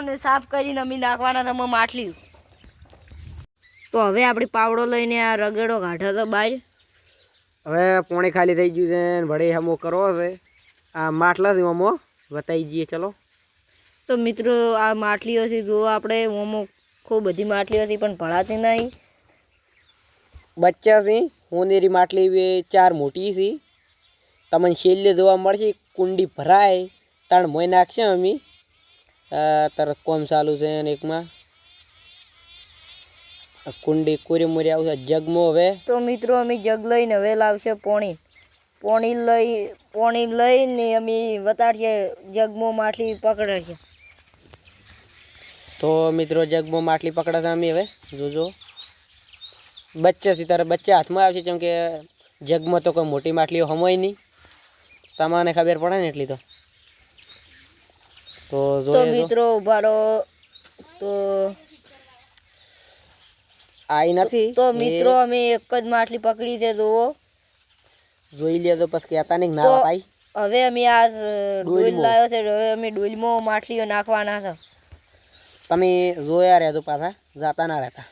અને સાફ કરીને અમે નાખવાના તમે માટલી. તો હવે આપણી પાવડો લઈને આ રગડો કાઢો તો બહાર. હવે પોણી ખાલી થઈ ગયું છે ને વળી હમો કરવો છે. આ માટલા છે હમો બતાવી જઈએ ચલો. તો મિત્રો આ માટલીઓથી જુઓ આપણે ઓમો ખૂબ બધી માટલીઓ હતી પણ ભળાતી નહીં. બચ્ચા છે હોનેરી માટલી બે 4 મોટી છે. તમને છેલ્લે જોવા મળશે કુંડી ભરાય તાણ મોય નાખશે અમે તરત કોમ ચાલુ છે ને એકમાં કુંડી કોરી મોરી આવશે જગમાં. હવે તો મિત્રો અમે જગ લઈને હવે લાવશે પોણી લઈને અમે વતાડશે જગમાં માટલી પકડશે. તો મિત્રો જગમાં માટલી પકડે છે અમે. હવે જોજો બચ્ચા છે તારે બચ્ચા હાથમાં આવશે કેમ કે જગમાં તો કોઈ મોટી માટલીઓ હમોય નહીં. તમને ખબર પડે ને એટલી તો મિત્રો ઉભા રહો. તો આઈ નથી તો મિત્રો અમે એક જ માટલી પકડી છે તો જોઈ લે તો પછી કહેતા નહીં ના વતાઈ. હવે અમે આ ડોલ લાવ્યો છે. હવે અમે ડોલમાં માટલીઓ નાખવાના છે. તમે જોયા રહેજો પાછા જાતા ના રહેતા.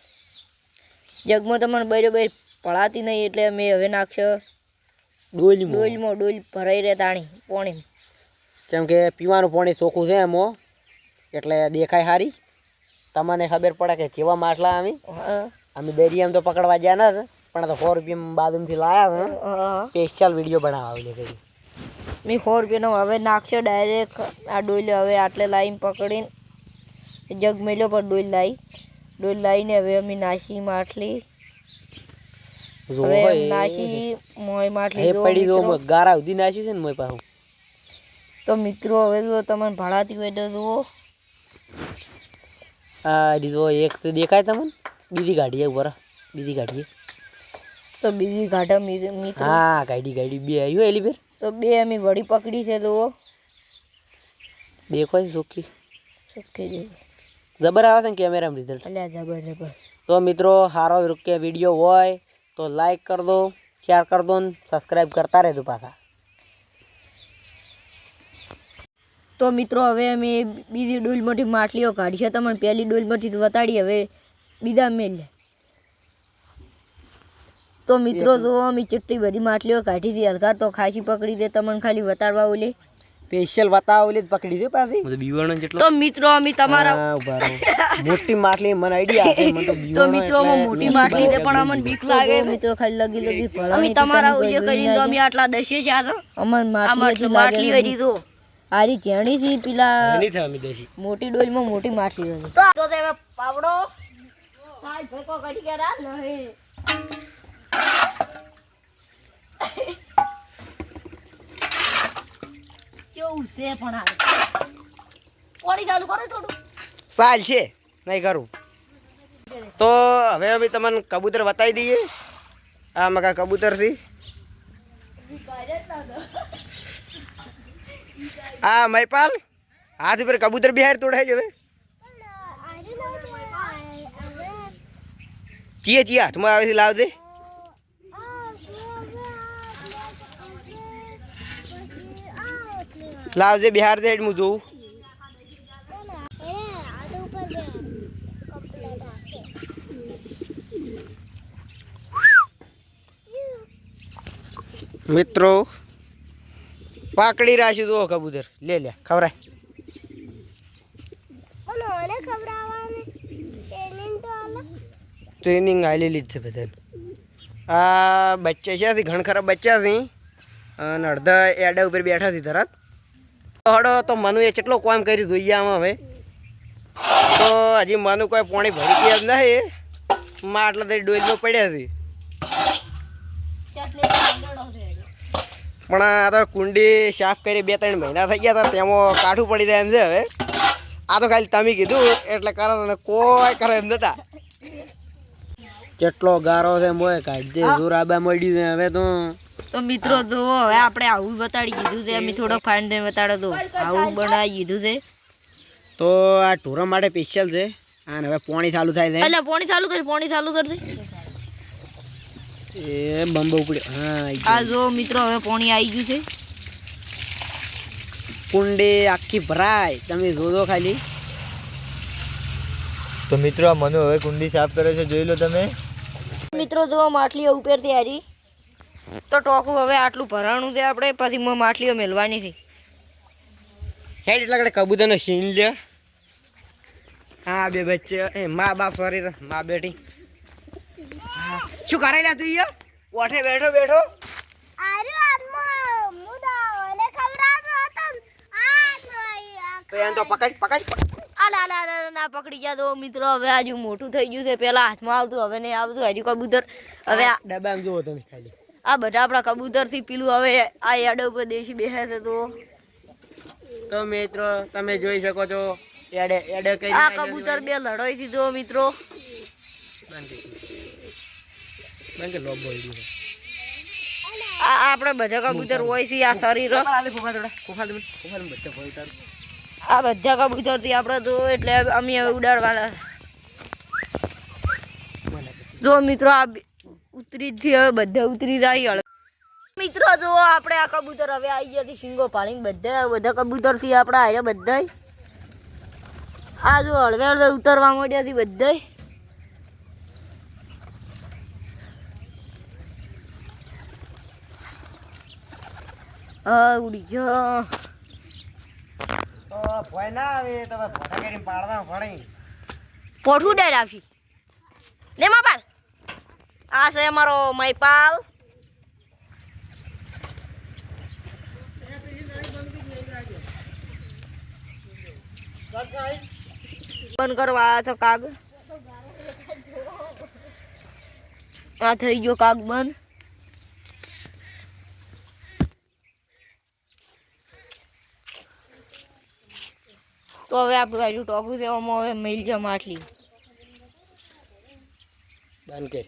જગમાં તમને બરોબર પડાતી નહીં એટલે અમે હવે નાખશો ડોલમાં. ડોલ ભરાઈ રહે તાણી પોણી કેમ કે પીવાનું પાણી ચોખ્ખું છે એમાં એટલે દેખાય સારી. તમને ખબર પડે કે કેવા માટલા અમે દરિયામાં તો પકડવા ગયા ના પણ તો 100 રૂપિયા બાજુથી લાયા હતા સ્પેશિયલ વિડીયો બનાવવા લે કરી મેં 100 રૂપિયાનો હવે નાખશો ડાયરેક્ટ આ ડોલ. હવે આટલે લાવીને પકડીને જગ મેલ્યો પર ડોલ લાવીને હવે અમે નાસી માટલી. હવે નાસી મોય માટલી પડી દો ગારા સુધી નાસી છે ને મોય પાછું. તો મિત્રો હવે જો તમને ભાડાતી હોય તો જુઓ આ જો એક તો દેખાય તમને બીજી ગાડી ઉપર બીજી ગાડી તો બીજી ગાઢા મિત્રો. હા ગાડી બે આવ્યો એલી ફેર તો બે અમે વળી પકડી છે તો દેખો ચોખ્ખી જેવી જબર આવે છે ને કેમેરામાં રિઝલ્ટ. અલ્યા જબર. તો મિત્રો સારો કે વિડીયો હોય તો લાઈક કરી દો, શેર કરી દો ને સબસ્ક્રાઈબ કરતા રહેજો પાછા. તો મિત્રો હવે અમે બીજી ડોલમાંથી માટલીઓ કાઢી છે. તમને પહેલી ડોલમાંથી વતાડી હવે બીજા મેલ. તો મિત્રો જો અમે કેટલી બધી માટલીઓ કાઢી હતી. હલકાર તો ખાસી પકડી દે તમને ખાલી વતાડવા ઓલી સ્પેશિયલ વતાવ ઓલી પકડી દે પાછી. તો મિત્રો અમે તમારા મોટી માટલી મને આઈડિયા આપે મને તો મિત્રો મોટી માટલી છે પણ અમને બીક લાગે મિત્રો ખાલી લગી અમે તમારા ઓય કરીને તો અમે આટલા દશે છે. આ તો અમને માટલી હતી તો આરી જેણી સી પેલા મોટી ડોલમાં મોટી માટલી હતી. તો હવે પાવડો સાઈ ભેકો કરી કે રા નહીં કેવું છે પણ આ પાણી ચાલુ કરો થોડું સાલ છે નહીં કરું. તો હવે અમે તમને કબૂતર બતાવી દઈએ. આ મકા કબૂતર થી આ મયપાલ હાથ ઉપર કબૂતર બિહાર તોડાય છે. હવે ચીએ હાથમાં આવે લાવ દે. લાવજે બિહાર દે હું જોઉં. મિત્રો પાકડી રાશી જો કબૂતર લે ખવરાય. ટ્રેનિંગ આલેલી જ છે બધાને. આ બચ્ચા છે ઘણ ખરા બચ્ચા છે અને અડધા એડા ઉપર બેઠા છે તરત. હડો તો મનુ એ કેટલો કામ કરી જોઈએ આમાં. હવે તો હજી મનુ કોઈ પાણી ભરી ગયા જ નહીં માટલા તો ડોલમાં પડ્યા છે. પણ આ તો કુંડી સાફ કરી 2-3 મહિના થઈ ગયા હતા તેમાં કાઠું પડી જાય એમ છે. હવે આ તો ખાલી તમે કીધું એટલે કરો ને કોઈ કરે એમ નતા. કેટલો ગારો છે મોય કાઢી દે જોરાબા મળી છે. હવે તો મિત્રો જો હવે આપણે આવું બતાડી દીધું છે. અમે થોડોક ફાઇન દઈને બતાડો તો આવું બનાવી દીધું છે. તો આ ઢોરા માટે સ્પેશિયલ છે. અને હવે પાણી ચાલુ થાય છે. એટલે પાણી ચાલુ કરશે એ બંબો ઉપડ્યો. હા આ જો મિત્રો હવે પાણી આવી ગયું છે. કુંડી આખી ભરાય તમે જોજો ખાલી. તો મિત્રો આ મનુ હવે કુંડી સાફ કરે છે, જોઈ લો તમે મિત્રો જો માટલીઓ ઉપરથી હારી તો ટોકું હવે આટલું ભરાણું છે આપણે પછી માટલીઓ મેળવાની છે. હેડ એટલા કડે કબૂતરનો સીન લ્યો. હા બે બચ્ચે એ મા બાપ સોરી મા બેટી શું કરે લ્યા તું યો ઓઠે બેઠો બેઠો તો એમ તો પકડ ના પકડી ગયા તો મિત્રો હવે આજુ મોટું થઈ ગયું છે. પેલા હાથમાં આવતું હવે નહીં આવતું. હજુ કબૂતર હવે ડબ્બામાં જુઓ તમે ખાલી આ બધા આપણા કબૂતર થી પેલું હવે આ યાડો ઉપર દેશી બેસે છે. તો મિત્રો તમે જોઈ શકો છો એડે એડે કઈ આ કબૂતર બે લડોઈ થી તો મિત્રો બંકે લોબ બોલ દી આ આપણે બધા કબૂતર હોય છે. આ શરીર આ બધા કબૂતર થી આપણે તો એટલે અમે ઉડાડવાના. જો મિત્રો આ ઉતરી થી હવે બધા ઉતરી જાય. મિત્રો જો આપણે આ કબૂતર હવે આવી ગયા શીંગો પાડીને બધા કબૂતર થી આપણે આવ્યા બધા. આ જો હળવે હળવે ઉતરવા માંડ્યા થી બધા. હા ઉડી ગયો તો ભય ના આવે તો ભોટા કરીને પાડવા પડે. પોઠું ડાયર આપી ને માપાલ. આ છે અમારો મયપાલ. બંધ કરવા છો કાગ. આ થઈ ગયો કાગ બંધ. તો હવે આપણું આજુ ટોકું છે એમાં હવે મેલ છે માટલી બંધ કે.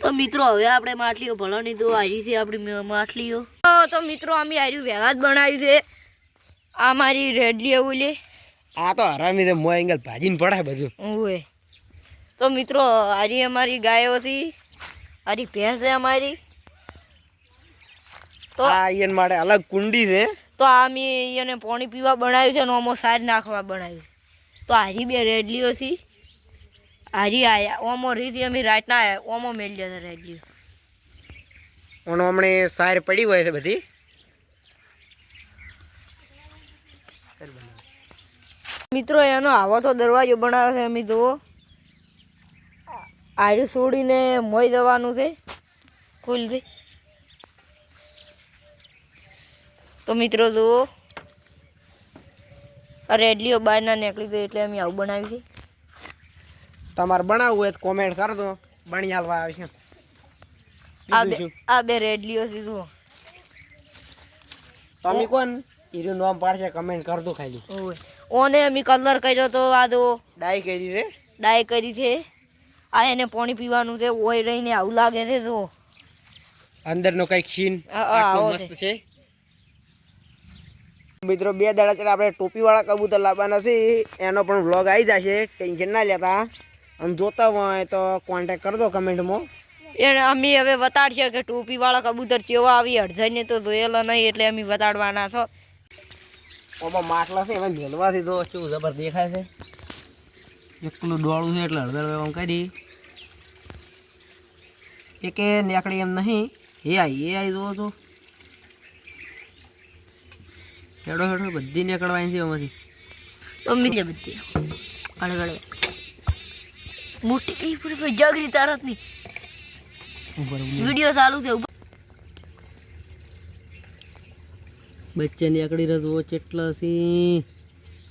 તો મિત્રો હવે આપણે માટલીઓ ભરવાની તો હારી છે આપણી માટલીઓ. તો મિત્રો અમે હાર્યું વહેલા જ બનાવ્યું છે. આ મારી રેડલી એવું લે આ તો હરામી છે મોય એંગલ ભાજીને પડાય બધું. ઓય તો મિત્રો હારી અમારી ગાયો હતી. હારી ભેંસ છે અમારી. તો આ ઈયન માટે અલગ કુંડી છે. તો આ મેં એને પાણી પીવા બનાવ્યું છે અને ઓમો સાજ નાખવા બનાવ્યું. તો હારી બે રેડલીઓ છે. હારી આયા ઓમો રીતી અમે રાતના આયા ઓમો મેળ જતા રેડલીઓ. ઓનો હમણે સાર પડી હોય છે બધી. મિત્રો એનો આવો તો દરવાજો બનાવે છે. અમે તો આયરું છોડીને મોઈ દેવાનું છે ખુલથી. તો મિત્રો જુઓ રેડલીઓ બહાર ના નીકળી ગઈ એટલે અમે આવું બનાવ્યું છે. તમારે બનાવવું હોય તો કોમેન્ટ કરજો બની હાલવા આવશે. આ બે રેડલીઓ છે જુઓ. તમે કોણ હીરું નામ પાડશે કમેન્ટ કરજો ખાલી. ઓને અમે કલર કર્યો તો આ તો ડાઈ કરી છે. ડાય કરી છે. આ એને પાણી પીવાનું છે. ઓય રહીને આવું લાગે છે. તો અંદરનો કઈક સીન આવો મસ્ત છે. મિત્રો 2 દાડા ચડે આપણે ટોપી વાળા કબૂતર લાવવાના છે. એનો પણ વ્લોગ આવી જશે. ટેન્શન ના લેતા. અને જોતા હોય તો કોન્ટેક્ટ કરજો કમેન્ટમાં. એને અમે હવે બતાડશે કે ટોપી વાળા કબૂતર કેવા આવી. અડધાઈને તો જોયેલા નહીં એટલે અમે બતાડવાના છો. ઓમાં માટલા છે એમાં મેલવાથી તો શું જબર દેખાય છે. એકલું ડોળું છે એટલે હળદર આમ કરી એકે નેકડી એમ નહીં. એ આવી જોવો તો હેડો હેડો બધી નીકળવાની છે એમાંથી. તો મીલે બધી અડગડે મોટી જગરી તારત ની વિડીયો ચાલુ છે. બચ્ચે નીકળી રહ્યો ચેટલા છે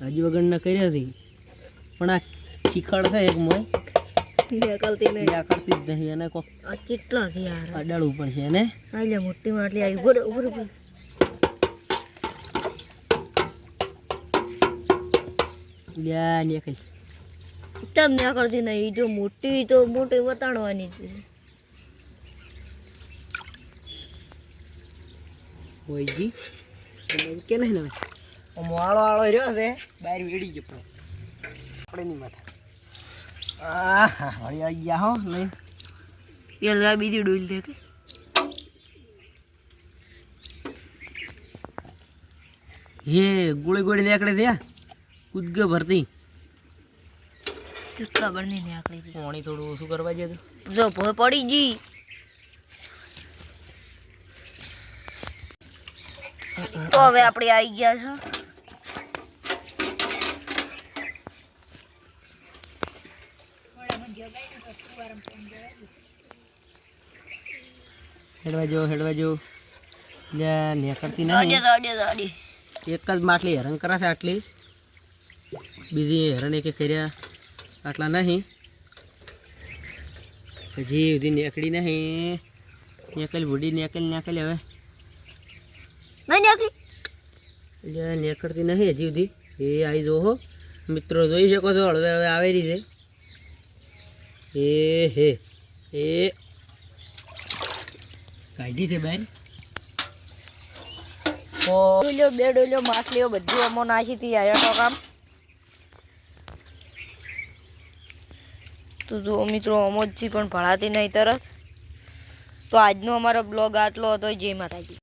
હજી વગરના કર્યા છે પણ આ ખીખડ છે એક મોય નીકળતી નહીં. નીકળતી જ નહીં. એને કોક આ કેટલા છે યાર. અડાડવું પડશે એને. આલે મોટી માટલી આવી. ઉપર ઉપર ઉપર લ્યા નીકળી એકદમ નીકળતી નહીં. જો મોટી તો મોટી વતાડવાની છે. હોયજી કે નહીં ને મોળો આળો રહ્યો છે બહાર વેડી ગયો પણ આપણે નહીં માથા. હળી આવી ગયા હો લઈને. પેલા બીજી ડોલ દે કે હે ગોળી ગોળી નીકળે છે કૂદગો ભરતી. ખબર નહીં આકલી પાણી થોડું ઓછું કરવા દે જો ભોય પડી ગઈ તો હવે આપણે આવી ગયા છે હેડવા જો નેકળતી નહીં એક જ માટલી હેરાન કરાશે આટલી બીજી હેરાન એક કર્યા આટલા નહીં હજી સુધી નેકળી નહીં નેકલ બુડી નેકલ હવે નહીં નીકળી એટલે નેકળતી નહીં હજી સુધી એ આવી જો હો મિત્રો જોઈ શકો છો હળવે હવે આવી રહી છે એ કાઢી છે બેન ડોલ્યો બે ડોલ્યો માટલીઓ બધી અમો નાખી હતી આયા તો કામ તો જો મિત્રો અમોદથી પણ ભણાતી નહીં તરત તો આજનો અમારો બ્લોગ આટલો હતો જય માતાજી